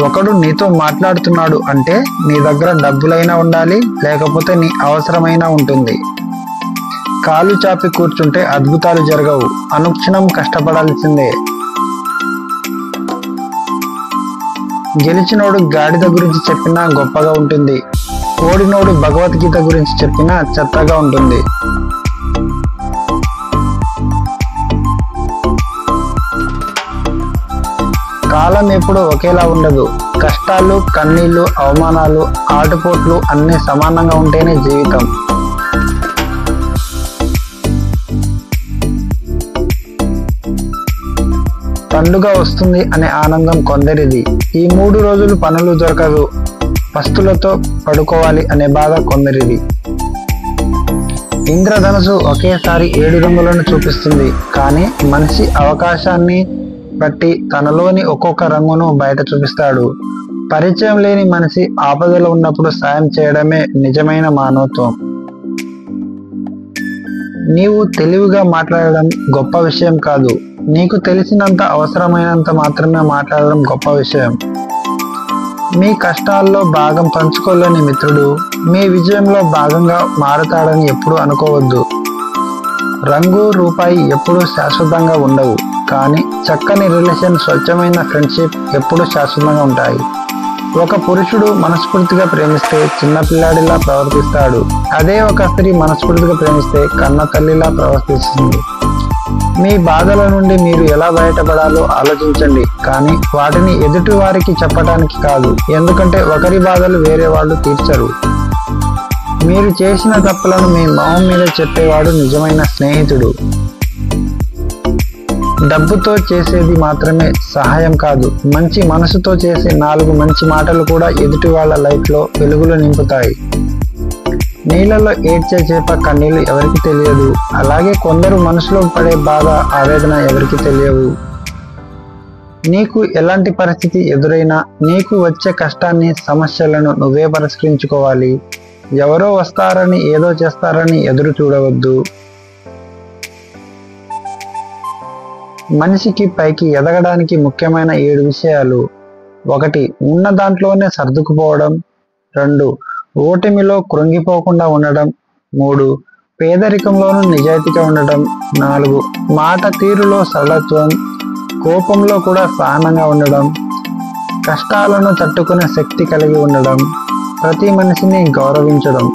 ఒకడు నీతో మాట్లాడుతున్నాడు అంటే నీ దగ్గర డబ్బులైనా ఉండాలి, లేకపోతే నీ అవసరమైనా ఉంటుంది. కాలు చాపి కూర్చుంటే అద్భుతాలు జరగవు, అనుక్షణం కష్టపడాల్సిందే. గెలిచినోడు గాడిద గురించి చెప్పినా గొప్పగా ఉంటుంది, ఓడినోడు భగవద్గీత గురించి చెప్పినా చెత్తగా ఉంటుంది. కాలం ఎప్పుడు ఒకేలా ఉండదు. కష్టాలు, కన్నీళ్లు, అవమానాలు, ఆటుపోట్లు అన్నీ సమానంగా ఉంటేనే జీవితం. పండుగ వస్తుంది అనే ఆనందం కొందరిది. ఈ 3 రోజులు పనులు దొరకదు, పస్తులతో పడుకోవాలి అనే బాధ కొందరిది. ఇంద్రధనుసు ఒకేసారి 7 రంగులను చూపిస్తుంది, కానీ మనిషి అవకాశాన్ని బట్టి తనలోని ఒక్కొక్క రంగును బయట చూపిస్తాడు. పరిచయం లేని మనిషి ఆపదలో ఉన్నప్పుడు సాయం చేయడమే నిజమైన మానవత్వం. నీవు తెలివిగా మాట్లాడడం గొప్ప విషయం కాదు, నీకు తెలిసినంత అవసరమైనంత మాత్రమే మాట్లాడడం గొప్ప విషయం. మీ కష్టాల్లో భాగం పంచుకోలేని మిత్రుడు మీ విజయంలో భాగంగా మారతాడని ఎప్పుడూ అనుకోవద్దు. రంగు, రూపాయి ఎప్పుడూ శాశ్వతంగా ఉండవు, కానీ చక్కని రిలేషన్, స్వచ్ఛమైన ఫ్రెండ్షిప్ ఎప్పుడూ శాశ్వతంగా ఉంటాయి. ఒక పురుషుడు మనస్ఫూర్తిగా ప్రేమిస్తే చిన్నపిల్లాడిలా ప్రవర్తిస్తాడు. అదే ఒక స్త్రీ మనస్ఫూర్తిగా ప్రేమిస్తే కన్న తల్లిలా ప్రవర్తిస్తుంది. మీ బాధల నుండి మీరు ఎలా బయటపడాలో ఆలోచించండి, కానీ వాటిని ఎదుటి వారికి చెప్పడానికి కాదు. ఎందుకంటే ఒకరి బాధలు వేరే వాళ్ళు తీర్చరు. మీరు చేసిన తప్పులను మీ మొహం మీద చెప్పేవాడు నిజమైన స్నేహితుడు. డబ్బుతో చేసేది మాత్రమే సహాయం కాదు, మంచి మనసుతో చేసే 4 మంచి మాటలు కూడా ఎదుటి వాళ్ళ లైఫ్లో వెలుగులు నింపుతాయి. నీళ్ళలో ఏడ్చే చేప కన్నీళ్లు ఎవరికి తెలియదు, అలాగే కొందరు మనసులో పడే బాధ, ఆవేదన ఎవరికి తెలియవు. నీకు ఎలాంటి పరిస్థితి ఎదురైనా నీకు వచ్చే కష్టాన్ని, సమస్యలను నువ్వే పరిష్కరించుకోవాలి. ఎవరో వస్తారని, ఏదో చేస్తారని ఎదురు చూడవద్దు. మనిషికి పైకి ఎదగడానికి ముఖ్యమైన 7 విషయాలు. 1. ఉన్న దాంట్లోనే సర్దుకుపోవడం. 2. ఓటమిలో కృంగిపోకుండా ఉండడం. 3. పేదరికంలోనూ నిజాయితీగా ఉండడం. 4. మాట తీరులో సరళత్వం, కోపంలో కూడా సహనంగా ఉండడం. కష్టాలను తట్టుకునే శక్తి కలిగి ఉండడం. ప్రతి మనిషిని గౌరవించడం.